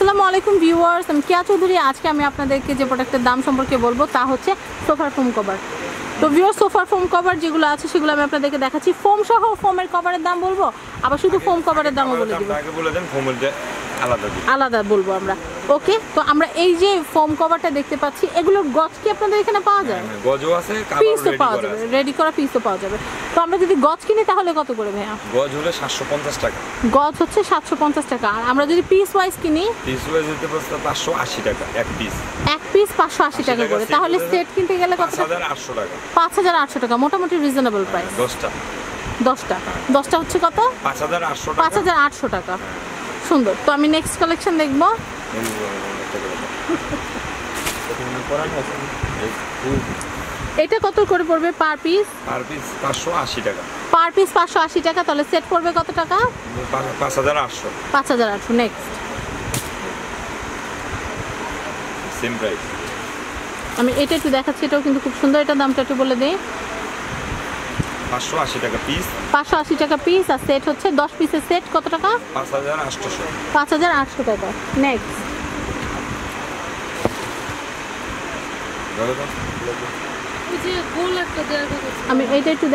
আসসালামু আলাইকুম ভিউয়ার্স, আমি কেয়া চৌধুরী। আজকে আমি আপনাদেরকে যে প্রোডাক্টের দাম সম্পর্কে বলবো তা হচ্ছে সোফার ফোম কভার। তো ভিউয়ার্স, সোফার ফোম কভার যেগুলো আছে সেগুলো আমি আপনাদেরকে দেখাচ্ছি। ফোম সহ ফোমের কভারের দাম বলবো, আবার শুধু ফোম কভারের দামও বলে দিব। আলাদা বলবো আমরা। ওকে, তো আমরা এই যে ফোম কভারটা দেখতে পাচ্ছি, এগুলোর গজ কি আপনাদের এখানে পাওয়া যায়? গজও আছে, পিসও পাওয়া যাবে, রেডি করা পিসও পাওয়া যাবে। তো আমরা যদি গজ কিনি তাহলে কত করে ভাইয়া? গজ হলে 750 টাকা। গজ হচ্ছে 750 টাকা। আর আমরা যদি পিস ওয়াইজ কিনি, পিস ওয়াইজ হতে পারে 580 টাকা এক পিস। এক পিস 580 টাকা করে। তাহলে সেট কিনতে গেলে কত? 5800 টাকা। 5800 টাকা, মোটামুটি রিজনেবল প্রাইস। 10টা হচ্ছে কত? 5800 টাকা। 5800 টাকা। সুন্দর। তো আমি নেক্সট কালেকশন দেখব। এটা কত করে পড়বে পার পিস? পার পিস 580 টাকা। পার পিস 580 টাকা। তাহলে সেট পড়বে কত টাকা? 5800। 5800। Next same price. আমি এটা একটু দেখাচ্ছি, এটাও কিন্তু খুব সুন্দর। এটা দামটা একটু বলে দেই। 580 টাকা পিস। 580 টাকা পিস। আর সেট হচ্ছে 10 পিসের সেট কত টাকা? 5800। 5800 টাকা। নেক্সট আমি এটা একটু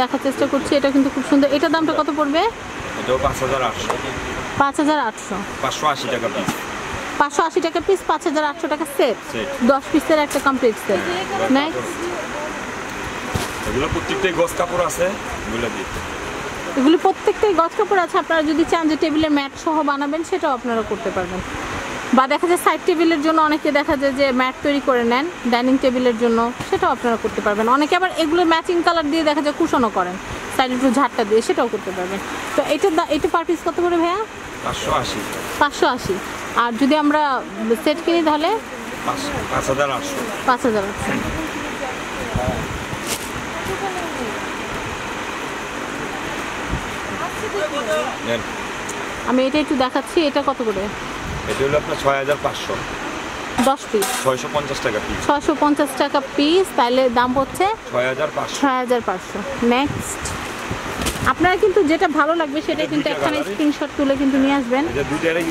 দেখার চেষ্টা করছি। এটা কিন্তু খুব সুন্দর। এটার দামটা কত পড়বে? এটাও 5800। 5800। 580 টাকা পিস। 580 টাকা পিস, 5800 টাকা সেট। 10 পিসের একটা কমপ্লিট সেট। নেক্সট এগুলো প্রত্যেকটাই গজ কাপড় আছে, এগুলো দিয়ে এগুলি প্রত্যেকটাই গজ কাপড় আছে। আপনারা যদি চান যে টেবিলের ম্যাট সহ বানাবেন, সেটাও আপনারা করতে পারবেন। বা দেখা যায় সাইড টেবিলের জন্য অনেকে দেখা যায় যে ম্যাট তৈরি করে নেন ডাইনিং টেবিলের জন্য, সেটাও আপনারা করতে পারবেন। অনেকে আবার এগুলো ম্যাচিং কালার দিয়ে দেখা যায় কুশনও করেন, সাইডে একটু ঝাড়টা দিয়ে, সেটাও করতে পারবেন। তো এটা পার পিস কত করে ভাইয়া? 580। 580। আর যদি আমরা সেট কিনি তাহলে 5800। 5800। আমি এটা একটু দেখাচ্ছি। এটা কত করে? এটা হলো আপনার 6500। 10 পিস 650 টাকা পিস। 650 টাকা পিস। তাহলে দাম হচ্ছে 6500। 6500। নেক্সট আপনারা কিন্তু যেটা ভালো লাগবে সেটা কিন্তু একখানে স্ক্রিনশট তুলে কিন্তু নিয়ে আসবেন।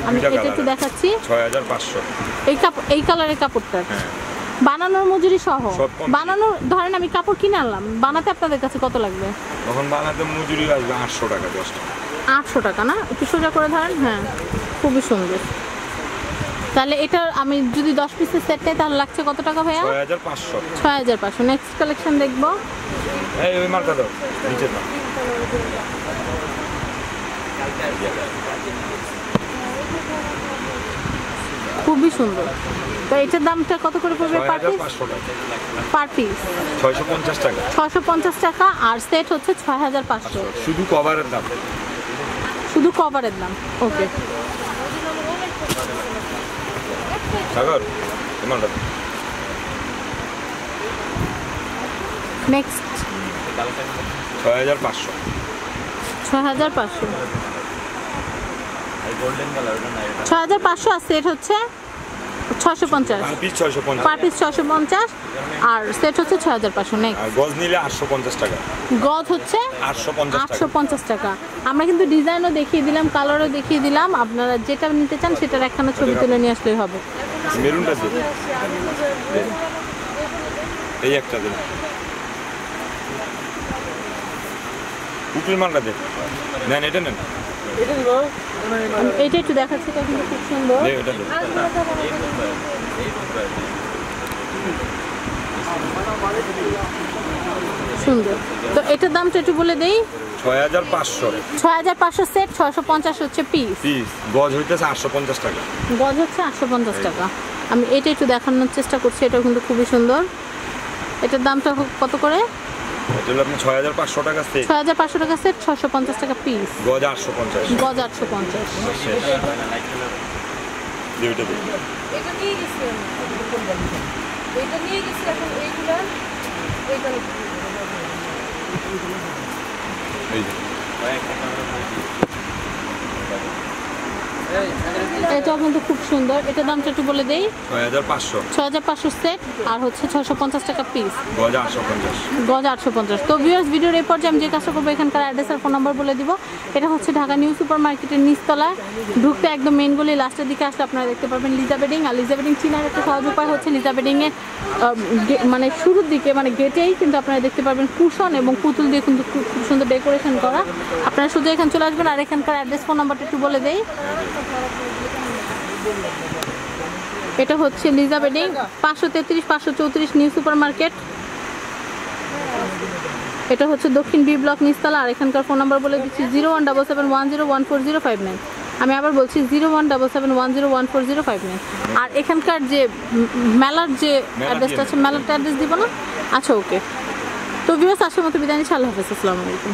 আমি এটা একটু দেখাচ্ছি। 6500। এই কালারের কাপড়টা বানানোর মজুরি সহ। বানানোর ধরেন আমি কাপড় কিনে আনলাম, বানাতে আপনাদের কাছে কত লাগবে? তখন বানাতে মজুরি আসবে 800 টাকা। 10টা 800 টাকা না? একটু সোজা করে ধরেন। হ্যাঁ, খুবই সুন্দর। তাহলে এটা আমি যদি 10 পিসের সেট নেই তাহলে লাগছে কত টাকা ভাইয়া? 6500। 6500। নেক্সট কালেকশন দেখবো। এই ওই মার্কা দাও নিচে দাও। খুবই সুন্দর। তো এটার দামটা কত করে পড়বে পার পিস? 6500 টাকা পার পিস 650 টাকা। 650 টাকা। আর সেট হচ্ছে 6500। শুধু কভারের দাম। শুধু কভারের দাম। ওকে, সাগর তোমার দাম। নেক্সট 6500। 6500। 6500 আর সেট হচ্ছে 650। Per piece 650। পার পিস 650 আর সেট হচ্ছে 6500। নেক্সট আর গজ নিলে 850 টাকা। গজ হচ্ছে 850 টাকা। আমরা কিন্তু ডিজাইনও দেখিয়ে দিলাম, কালারও দেখিয়ে দিলাম। আপনারা যেটা নিতে চান সেটার একখানা ছবি তুলে নিয়ে আসলেই হবে। মেরুনটা দিন, এই একটা দিন। উপরের মালটা দেন। নেন, এটা নেন। এইটা একটু দেখাচ্ছি, এটা কিন্তু খুব সুন্দর। এটা দেন। সুন্দর। তো এটার দামটা একটু বলে দেই। 6500। 6500 সেট, 650 হচ্ছে পিস। গজ হইতেছে 850 টাকা। গজ হচ্ছে 850 টাকা। আমি এটা একটু দেখানোর চেষ্টা করছি। এটাও কিন্তু খুবই সুন্দর। এটার দামটা কত করে? এটা হলো আপনি 6500 টাকা সেট। 6500 টাকা সেট, 650 টাকা পিস। গজ 850। গজ 850। এটা দিন। এটা নিয়ে গেছি এখন এইগুলা এইটা এই যে এটাও কিন্তু খুব সুন্দর। এটার দামটা একটু বলে দেই। 6500 6500 সেট আর হচ্ছে 650 টাকা পিস, গজ 850। গজ 850। তো ভিউয়ার্স, ভিডিওর এই পর্যায়ে আমি যে কাজটা করবো এখানকার অ্যাড্রেস আর ফোন নাম্বার বলে দিব। এটা হচ্ছে ঢাকা নিউ সুপার মার্কেটের নিচতলায় ঢুকতে একদম মেইন গলি লাস্টের দিকে আসলে আপনারা দেখতে পারবেন লিজা বেডিং। আর লিজা বেডিং চিনার একটা সহজ উপায় হচ্ছে লিজা বেডিংয়ে মানে শুরুর দিকে মানে গেটেই কিন্তু আপনারা দেখতে পারবেন কুশন এবং পুতুল দিয়ে কিন্তু খুব সুন্দর ডেকোরেশন করা। আপনারা শুধু এখানে চলে আসবেন। আর এখানকার অ্যাড্রেস ফোন নাম্বারটা একটু বলে দেই। এটা হচ্ছে Liza bedding 533 534 new super market. এটা হচ্ছে দক্ষিণ বি ব্লক নিচতলা। আর এখানকার ফোন নাম্বার বলে দিচ্ছি 0177101405 আমি আবার বলছি 0177101405 আর এখানকার যে মেলার যে অ্যাড্রেসটা আছে মেলার অ্যাড্রেস দিব না? আচ্ছা, ওকে। তো ভিউয়ার্স, আজকের মতো বিদায় নিচ্ছি। আল্লাহ হাফেজ, আসসালামু আলাইকুম।